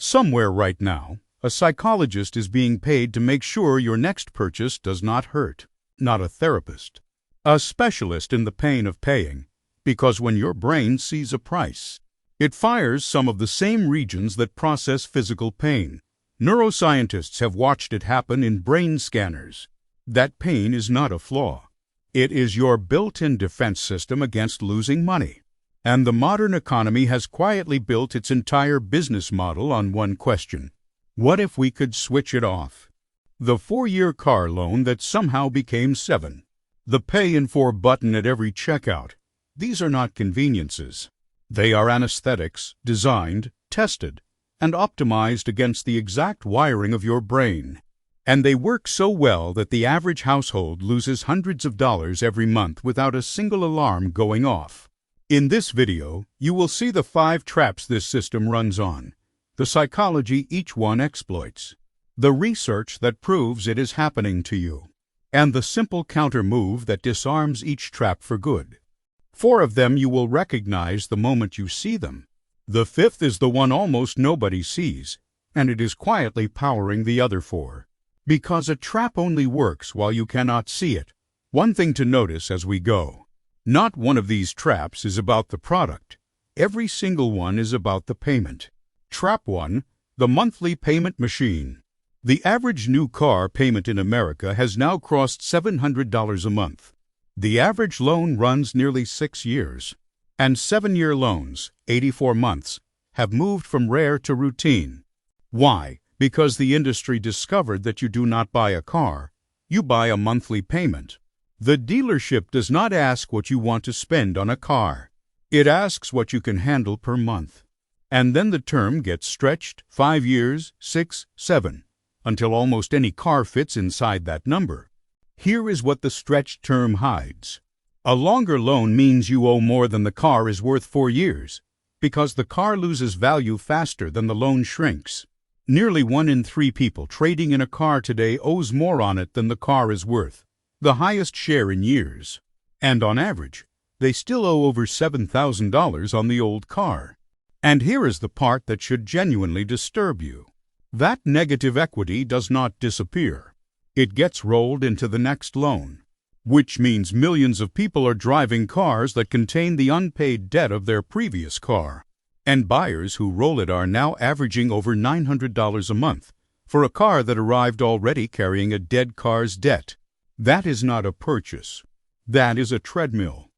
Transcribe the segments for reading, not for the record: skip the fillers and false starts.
Somewhere right now, a psychologist is being paid to make sure your next purchase does not hurt. Not a therapist. A specialist in the pain of paying, because when your brain sees a price, it fires some of the same regions that process physical pain. Neuroscientists have watched it happen in brain scanners. That pain is not a flaw. It is your built-in defense system against losing money. And the modern economy has quietly built its entire business model on one question. What if we could switch it off? The 4-year car loan that somehow became 7. The Pay in 4 button at every checkout. These are not conveniences. They are anesthetics designed, tested, and optimized against the exact wiring of your brain. And they work so well that the average household loses hundreds of dollars every month without a single alarm going off. In this video, you will see the 5 traps this system runs on, the psychology each one exploits, the research that proves it is happening to you, and the simple counter move that disarms each trap for good. 4 of them you will recognize the moment you see them. The 5th is the one almost nobody sees, and it is quietly powering the other 4. Because a trap only works while you cannot see it. One thing to notice as we go. Not one of these traps is about the product. Every single one is about the payment. Trap 1, the monthly payment machine. The average new car payment in America has now crossed $700 a month. The average loan runs nearly 6 years. And 7-year loans, 84 months, have moved from rare to routine. Why? Because the industry discovered that you do not buy a car, you buy a monthly payment. The dealership does not ask what you want to spend on a car. It asks what you can handle per month. And then the term gets stretched 5 years, 6, 7, until almost any car fits inside that number. Here is what the stretched term hides. A longer loan means you owe more than the car is worth 4 years, because the car loses value faster than the loan shrinks. Nearly 1 in 3 people trading in a car today owes more on it than the car is worth, the highest share in years. And on average, they still owe over $7,000 on the old car. And here is the part that should genuinely disturb you. That negative equity does not disappear. It gets rolled into the next loan, which means millions of people are driving cars that contain the unpaid debt of their previous car. And buyers who roll it are now averaging over $900 a month for a car that arrived already carrying a dead car's debt. That is not a purchase. That is a treadmill.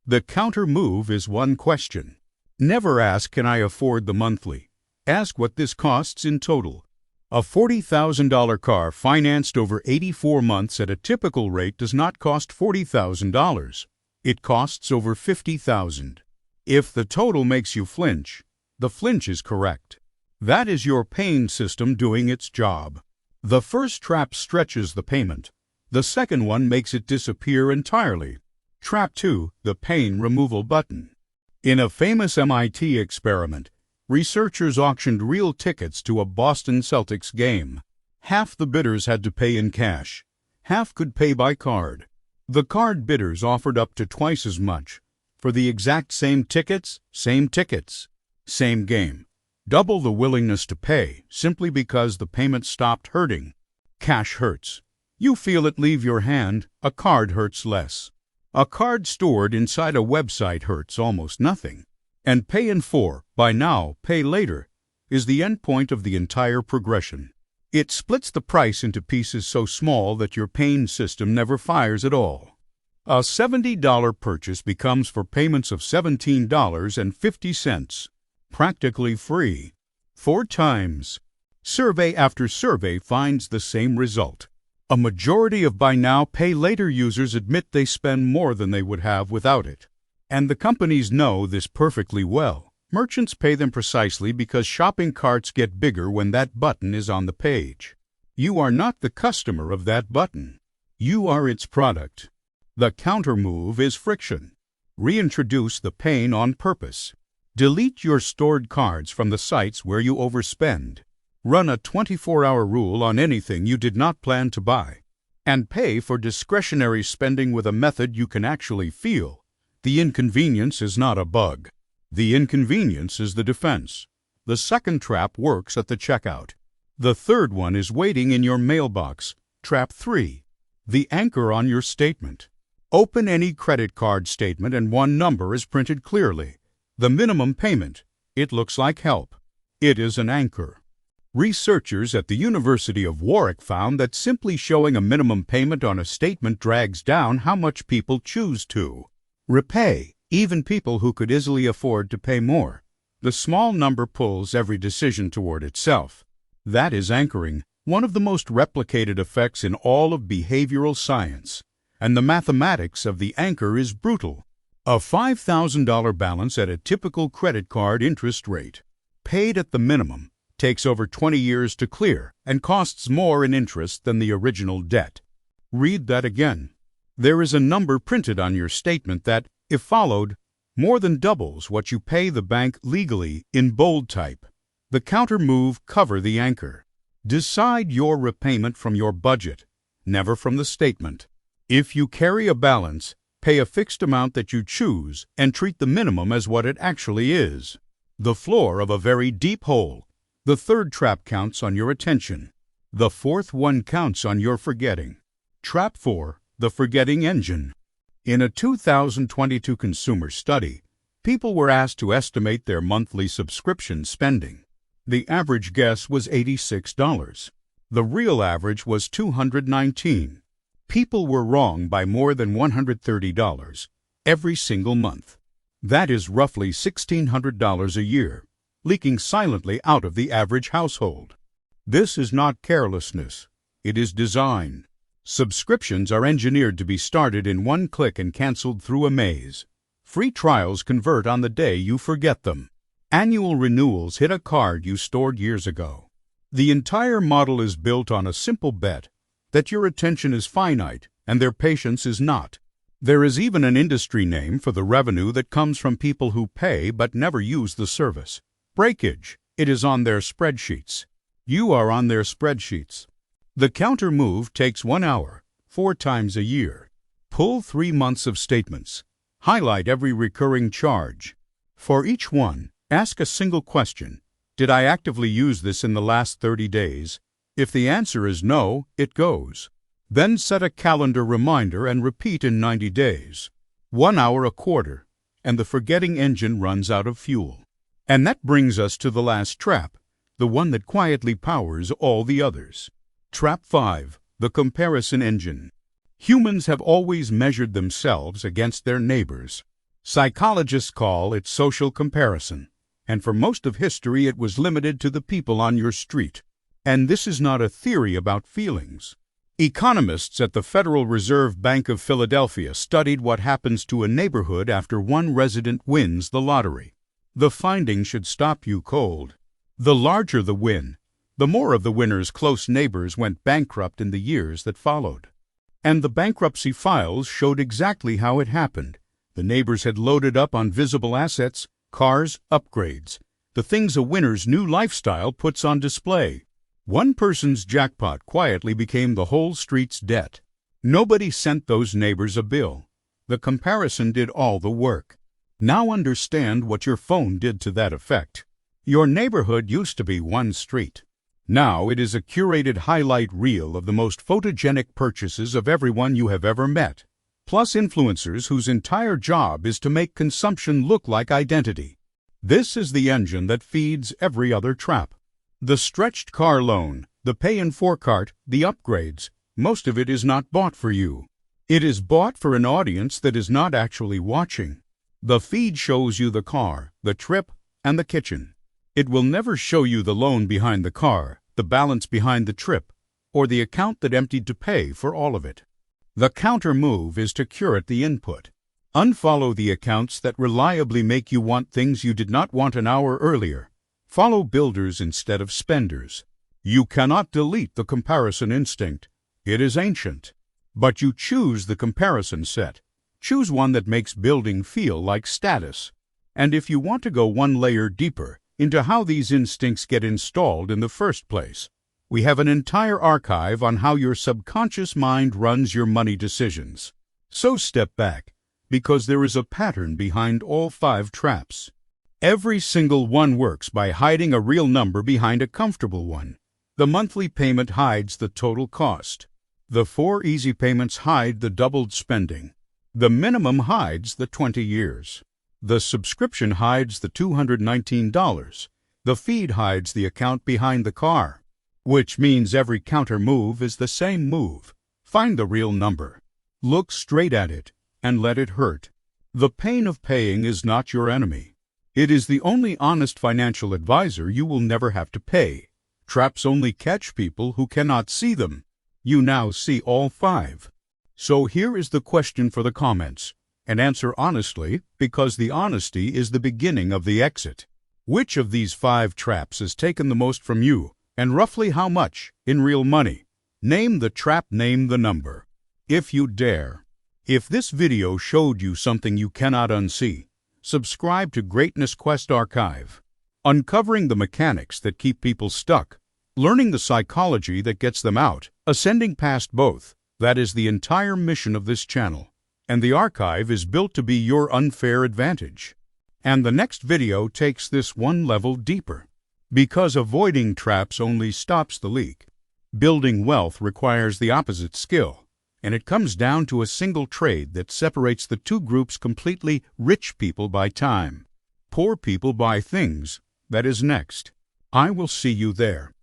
The counter move is one question. Never ask, can I afford the monthly? Ask what this costs in total. A $40,000 car financed over 84 months at a typical rate does not cost $40,000. It costs over $50,000. If the total makes you flinch, the flinch is correct. That is your pain system doing its job. The first trap stretches the payment. The second one makes it disappear entirely. Trap 2, the pain removal button. In a famous MIT experiment, researchers auctioned real tickets to a Boston Celtics game. Half the bidders had to pay in cash. Half could pay by card. The card bidders offered up to twice as much. For the exact same tickets, same game. Double the willingness to pay, simply because the payment stopped hurting. Cash hurts. You feel it leave your hand. A card hurts less. A card stored inside a website hurts almost nothing. And Pay in 4, buy now, pay later, is the endpoint of the entire progression. It splits the price into pieces so small that your pain system never fires at all. A $70 purchase becomes for payments of $17.50, practically free. 4 times. Survey after survey finds the same result. A majority of buy now, pay later users admit they spend more than they would have without it. And the companies know this perfectly well. Merchants pay them precisely because shopping carts get bigger when that button is on the page. You are not the customer of that button. You are its product. The counter move is friction. Reintroduce the pain on purpose. Delete your stored cards from the sites where you overspend. Run a 24-hour rule on anything you did not plan to buy. And pay for discretionary spending with a method you can actually feel. The inconvenience is not a bug. The inconvenience is the defense. The second trap works at the checkout. The third one is waiting in your mailbox. Trap 3. The anchor on your statement. Open any credit card statement and one number is printed clearly. The minimum payment. It looks like help. It is an anchor. Researchers at the University of Warwick found that simply showing a minimum payment on a statement drags down how much people choose to repay, even people who could easily afford to pay more. The small number pulls every decision toward itself. That is anchoring, one of the most replicated effects in all of behavioral science. And the mathematics of the anchor is brutal. A $5,000 balance at a typical credit card interest rate, paid at the minimum, takes over 20 years to clear and costs more in interest than the original debt. Read that again. There is a number printed on your statement that, if followed, more than doubles what you pay the bank legally in bold type. The counter move cover the anchor. Decide your repayment from your budget, never from the statement. If you carry a balance, pay a fixed amount that you choose and treat the minimum as what it actually is. The floor of a very deep hole. The third trap counts on your attention. The fourth one counts on your forgetting. Trap 4. The forgetting engine. In a 2022 consumer study, people were asked to estimate their monthly subscription spending. The average guess was $86. The real average was $219. People were wrong by more than $130 every single month. That is roughly $1,600 a year, leaking silently out of the average household. This is not carelessness. It is design. Subscriptions are engineered to be started in one click and canceled through a maze. Free trials convert on the day you forget them. Annual renewals hit a card you stored years ago. The entire model is built on a simple bet that your attention is finite and their patience is not. There is even an industry name for the revenue that comes from people who pay but never use the service. Breakage. It is on their spreadsheets. You are on their spreadsheets. The counter move takes 1 hour, 4 times a year. Pull 3 months of statements. Highlight every recurring charge. For each one, ask a single question. Did I actively use this in the last 30 days? If the answer is no, it goes. Then set a calendar reminder and repeat in 90 days. 1 hour a quarter, and the forgetting engine runs out of fuel. And that brings us to the last trap, the one that quietly powers all the others. Trap 5. The comparison engine. Humans have always measured themselves against their neighbors. Psychologists call it social comparison, and for most of history it was limited to the people on your street. And this is not a theory about feelings. Economists at the Federal Reserve Bank of Philadelphia studied what happens to a neighborhood after one resident wins the lottery. The finding should stop you cold. The larger the win, the more of the winner's close neighbors went bankrupt in the years that followed. And the bankruptcy files showed exactly how it happened. The neighbors had loaded up on visible assets, cars, upgrades, the things a winner's new lifestyle puts on display. One person's jackpot quietly became the whole street's debt. Nobody sent those neighbors a bill. The comparison did all the work. Now understand what your phone did to that effect. Your neighborhood used to be one street. Now it is a curated highlight reel of the most photogenic purchases of everyone you have ever met, plus influencers whose entire job is to make consumption look like identity. This is the engine that feeds every other trap. The stretched car loan, the pay-in-4 cart, the upgrades, most of it is not bought for you. It is bought for an audience that is not actually watching. The feed shows you the car, the trip, and the kitchen. It will never show you the loan behind the car, the balance behind the trip, or the account that emptied to pay for all of it. The counter move is to curate the input. Unfollow the accounts that reliably make you want things you did not want an hour earlier. Follow builders instead of spenders. You cannot delete the comparison instinct. It is ancient. But you choose the comparison set. Choose one that makes building feel like status. And if you want to go one layer deeper into how these instincts get installed in the first place, we have an entire archive on how your subconscious mind runs your money decisions. So step back, because there is a pattern behind all 5 traps. Every single one works by hiding a real number behind a comfortable one. The monthly payment hides the total cost. The 4 easy payments hide the doubled spending. The minimum hides the 20 years. The subscription hides the $219. The feed hides the account behind the car, which means every counter move is the same move. Find the real number. Look straight at it and let it hurt. The pain of paying is not your enemy. It is the only honest financial advisor you will never have to pay. Traps only catch people who cannot see them. You now see all 5. So here is the question for the comments, and answer honestly, because the honesty is the beginning of the exit. Which of these 5 traps has taken the most from you, and roughly how much in real money? Name the trap, name the number. If you dare. If this video showed you something you cannot unsee, subscribe to Greatness Quest Archive. Uncovering the mechanics that keep people stuck, learning the psychology that gets them out, ascending past both. That is the entire mission of this channel, and the archive is built to be your unfair advantage. And the next video takes this one level deeper, because avoiding traps only stops the leak. Building wealth requires the opposite skill, and it comes down to a single trade that separates the 2 groups completely: rich people by time, poor people by things. That is next. I will see you there.